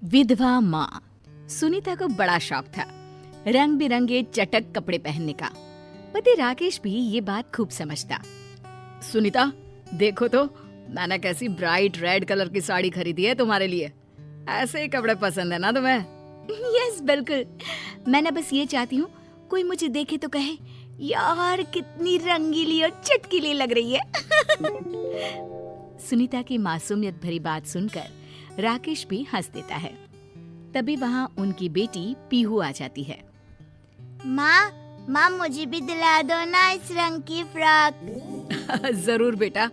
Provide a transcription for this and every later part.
विधवा माँ। सुनीता को बड़ा शौक था रंग बिरंगे चटक कपड़े पहनने का। पति राकेश भी ये बात खूब समझता। सुनीता, देखो तो मैंने कैसी ब्राइट रेड कलर की साड़ी खरीदी है तुम्हारे लिए। ऐसे ही कपड़े पसंद है ना तुम्हें? यस, बिल्कुल। मैं बस ये चाहती हूँ कोई मुझे देखे तो कहे, यार कितनी रंगीली और चटकीली लग रही है। सुनीता की मासूमियत भरी बात सुनकर राकेश भी हंस देता है। तभी वहाँ उनकी बेटी पीहू आ जाती है। माँ मुझे भी दिला दो ना इस रंग की फ्रॉक। जरूर बेटा,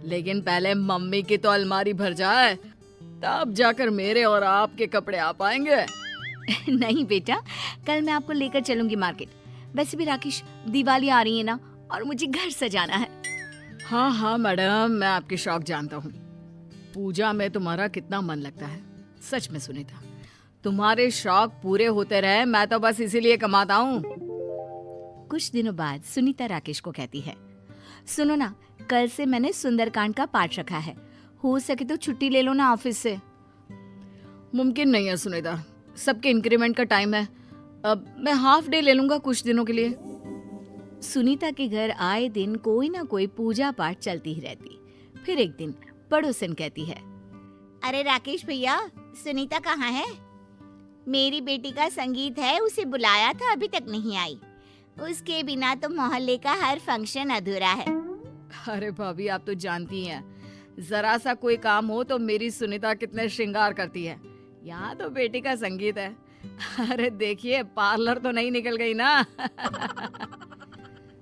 लेकिन पहले मम्मी की तो अलमारी भर जाए, तब जाकर मेरे और आपके कपड़े आ पाएंगे। नहीं बेटा, कल मैं आपको लेकर चलूंगी मार्केट। वैसे भी राकेश, दिवाली आ रही है ना, और मुझे घर सजाना है। हाँ मैडम, मैं आपके शौक जानता हूँ। पूजा में तुम्हारा कितना मन लगता है। सच में सुनीता, तुम्हारे शौक पूरे होते रहे, मैं तो बस इसीलिए कमाता हूँ। कुछ दिनों बाद सुनीता राकेश को कहती है, सुनो ना, कल से मैंने सुंदरकांड का पाठ रखा है, हो सके तो छुट्टी ले लो ना ऑफिस से। मुमकिन नहीं है सुनीता, सबके इंक्रीमेंट का टाइम है। अब मैं हाफ डे ले लूंगा कुछ दिनों के लिए। सुनीता के घर आए दिन कोई ना कोई पूजा पाठ चलती ही रहती। फिर एक दिन पड़ोसन कहती है, अरे राकेश भैया, सुनीता कहाँ है? मेरी बेटी का संगीत है, उसे बुलाया था, अभी तक नहीं आई। उसके बिना तो मोहल्ले का हर फंक्शन अधूरा है। अरे भाभी, आप तो जानती हैं, जरा सा कोई काम हो तो मेरी सुनीता कितने श्रृंगार करती है। यहाँ तो बेटी का संगीत है। अरे देखिए, पार्लर तो नहीं निकल गई ना।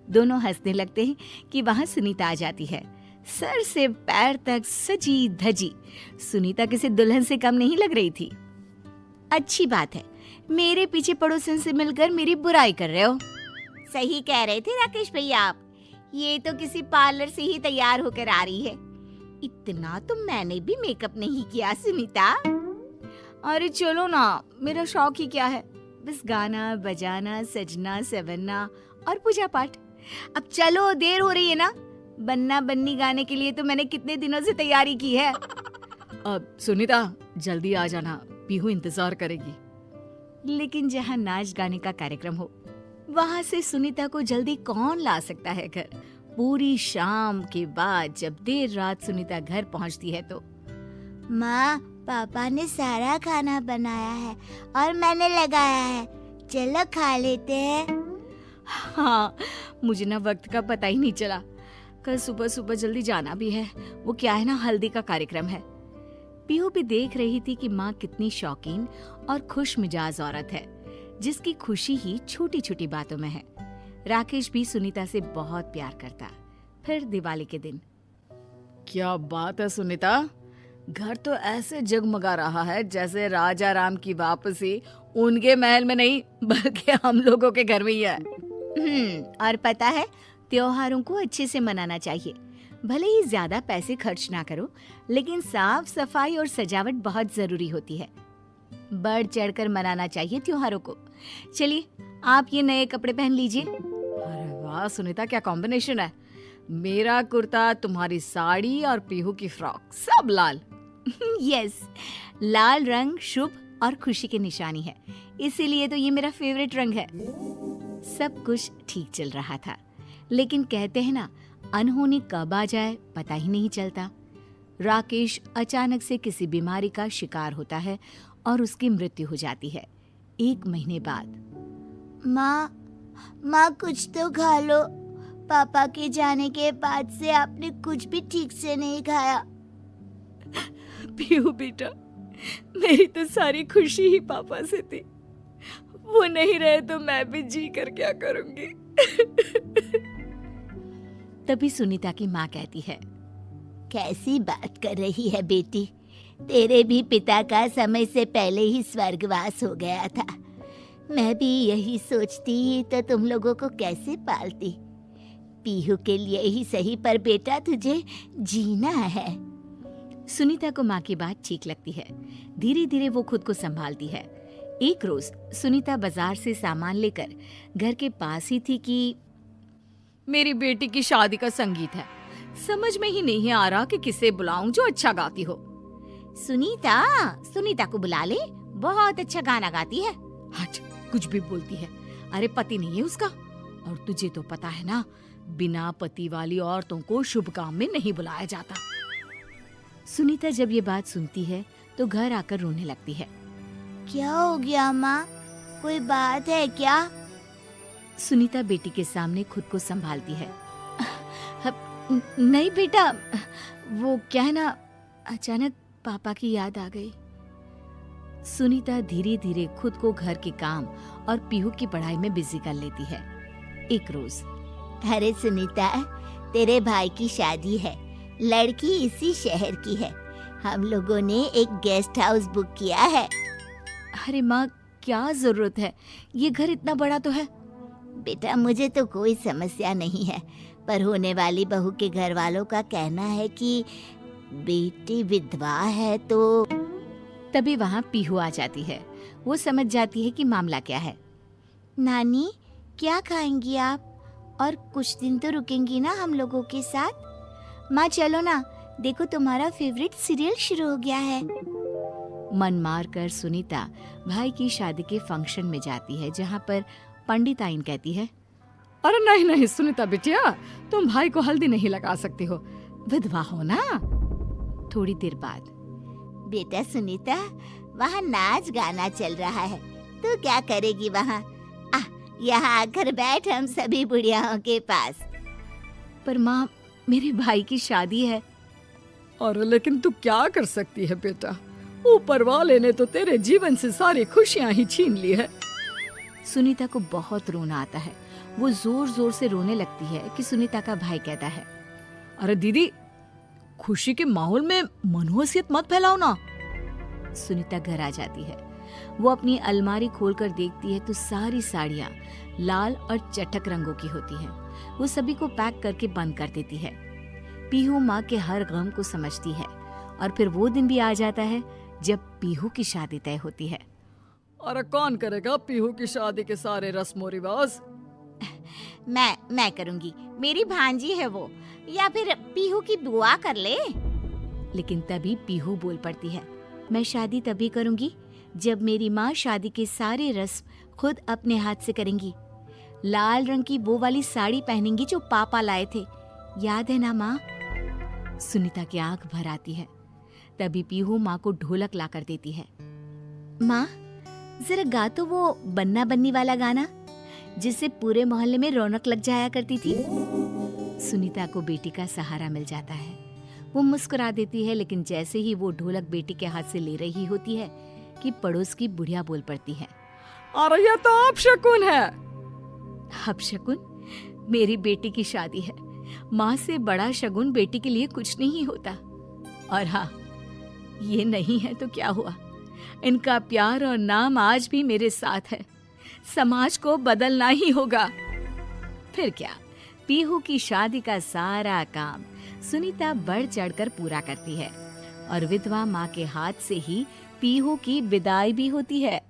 दोनों हंसने लगते हैं कि वहाँ सुनीता आ जाती है, सर से पैर तक सजी धजी। सुनीता किसी दुल्हन से कम नहीं लग रही थी। अच्छी बात है, मेरे पीछे पड़ोसन से मिलकर मेरी बुराई कर रहे हो। सही कह रहे थे राकेश भैया आप, ये तो किसी पार्लर से ही तैयार होकर आ रही है। इतना तो मैंने भी मेकअप नहीं किया सुनीता। अरे चलो ना, मेरा शौक ही क्या है, बस गाना बजाना, सजना सवरना और पूजा पाठ। अब चलो, देर हो रही है ना। बन्ना बन्नी गाने के लिए तो मैंने कितने दिनों से तैयारी की है। अब सुनीता, जल्दी आ जाना, पीहू इंतजार करेगी। लेकिन जहाँ नाच गाने का कार्यक्रम हो, वहाँ से सुनीता को जल्दी कौन ला सकता है घर। पूरी शाम के बाद जब देर रात सुनीता घर पहुँचती है तो, माँ, पापा ने सारा खाना बनाया है और मैंने लगाया है, चलो खा लेते हैं। हाँ, मुझे ना वक्त का पता ही नहीं चला। कल सुबह सुबह जल्दी जाना भी है। वो क्या है ना, हल्दी का कार्यक्रम है। पीहू भी देख रही थी कि माँ कितनी शौकीन और खुश मिजाज औरत है, जिसकी खुशी ही छोटी छोटी बातों में है। राकेश भी सुनीता से बहुत प्यार करता। फिर दिवाली के दिन, क्या बात है सुनीता, घर तो ऐसे जगमगा रहा है जैसे राजा राम की वापसी उनके महल में नहीं, बल्कि हम लोगों के घर में ही है। और पता है, त्योहारों को अच्छे से मनाना चाहिए। भले ही ज्यादा पैसे खर्च ना करो, लेकिन साफ सफाई और सजावट बहुत जरूरी होती है। बढ़ चढ़कर मनाना चाहिए त्योहारों को। चलिए, आप ये नए कपड़े पहन लीजिए। अरे वाह सुनीता, क्या कॉम्बिनेशन है। मेरा कुर्ता, तुम्हारी साड़ी और पीहू की फ्रॉक, सब लाल। यस, लाल रंग शुभ और खुशी की निशानी है, इसीलिए तो ये मेरा फेवरेट रंग है। सब कुछ ठीक चल रहा था, लेकिन कहते हैं ना, अनहोनी कब आ जाए पता ही नहीं चलता। राकेश अचानक से किसी बीमारी का शिकार होता है और उसकी मृत्यु हो जाती है 1 महीने बाद। माँ कुछ तो खा लो, पापा के जाने के बाद से आपने कुछ भी ठीक से नहीं खाया। पीहू बेटा, मेरी तो सारी खुशी ही पापा से थी। वो नहीं रहे तो मैं भी जी कर क्या करूंगी। तभी सुनीता की माँ कहती है, कैसी बात कर रही है बेटी, तेरे भी पिता का समय से पहले ही स्वर्गवास हो गया था। मैं भी यही सोचती तो तुम लोगों को कैसे पालती। पीहू के लिए ही सही, पर बेटा तुझे जीना है। सुनीता को माँ की बात ठीक लगती है। धीरे धीरे वो खुद को संभालती है। एक रोज सुनीता बाजार से सामान लेकर घर के पास ही थी कि मेरी बेटी की शादी का संगीत है। समझ में ही नहीं आ रहा कि किसे बुलाऊं जो अच्छा गाती हो। सुनीता को बुला ले, बहुत अच्छा गाना गाती है। हट, कुछ भी बोलती है। अरे पति नहीं है उसका, और तुझे तो पता है ना, बिना पति वाली औरतों को शुभ काम में नहीं बुलाया जाता। सुनीता जब ये बात सुनती है तो घर आकर रोने लगती है। क्या हो गया माँ, कोई बात है क्या? सुनीता बेटी के सामने खुद को संभालती है। नहीं बेटा, वो क्या है ना, अचानक पापा की याद आ गई। सुनीता धीरे धीरे खुद को घर के काम और पीहू की पढ़ाई में बिजी कर लेती है। एक रोज, अरे सुनीता, तेरे भाई की शादी है, लड़की इसी शहर की है। हम लोगों ने एक गेस्ट हाउस बुक किया है। अरे माँ, क्या जरूरत है, ये घर इतना बड़ा तो है। बेटा, मुझे तो कोई समस्या नहीं है, पर होने वाली बहू के घर वालों का कहना है कि बेटी विधवा है तो। तभी वहाँ पीहू आ जाती है। वो समझ जाती है कि मामला क्या है। नानी, क्या खाएंगी आप? और कुछ दिन तो रुकेंगी ना हम लोगों के साथ? माँ चलो ना, देखो तुम्हारा फेवरेट सीरियल शुरू हो गया है। मन मार कर सुनीता भाई की शादी के फंक्शन में जाती है, जहाँ पर पंडित आइन कहती है, अरे नहीं नहीं सुनीता बिटिया, तुम भाई को हल्दी नहीं लगा सकती हो, विधवा हो ना। थोड़ी देर बाद, बेटा सुनीता, वहाँ नाच गाना चल रहा है, तू क्या करेगी वहाँ? यहाँ आकर बैठ हम सभी बुढ़ियाओं के पास। पर माँ, मेरे भाई की शादी है। अरे लेकिन तू क्या कर सकती है बेटा, ऊपर वाले ने तो तेरे जीवन से सारी खुशियाँ ही छीन ली है। सुनीता को बहुत रोना आता है। वो जोर जोर से रोने लगती है कि सुनीता का भाई कहता है, अरे दीदी, खुशी के माहौल में मनहूसियत मत फैलाओ ना। सुनीता घर आ जाती है। वो अपनी अलमारी खोलकर देखती है तो सारी साड़ियाँ लाल और चटक रंगों की होती हैं। वो सभी को पैक करके बंद कर देती है। पीहू माँ के हर गम को समझती है। और फिर वो दिन भी आ जाता है जब पीहू की शादी तय होती है। अरे कौन करेगा पीहू की शादी के सारे रस्मों रिवाज? मैं करूंगी, मेरी भांजी है वो, या फिर पीहू की बुआ कर ले। लेकिन तभी पीहू बोल पड़ती है, मैं शादी तभी करूंगी जब मेरी माँ शादी के सारे रस्म खुद अपने हाथ से करेंगी। लाल रंग की वो वाली साड़ी पहनेंगी जो पापा लाए थे, याद है ना माँ? सुनीता की आंख भर आती है। तभी पीहू माँ को ढोलक ला कर देती है। माँ, जरा गा तो वो बन्ना बन्नी वाला गाना, जिससे पूरे मोहल्ले में रौनक लग जाया करती थी। सुनीता को बेटी का सहारा मिल जाता है। वो मुस्कुरा देती है, लेकिन जैसे ही वो ढोलक बेटी के हाथ से ले रही होती है कि पड़ोस की बुढ़िया बोल पड़ती है, अरे ये तो अपशकुन है। अपशकुन? मेरी बेटी की शादी है, माँ से बड़ा शगुन बेटी के लिए कुछ नहीं होता। और हाँ, ये नहीं है तो क्या हुआ, इनका प्यार और नाम आज भी मेरे साथ है। समाज को बदलना ही होगा। फिर क्या, पीहू की शादी का सारा काम सुनीता बढ़ चढ़कर पूरा करती है और विधवा माँ के हाथ से ही पीहू की विदाई भी होती है।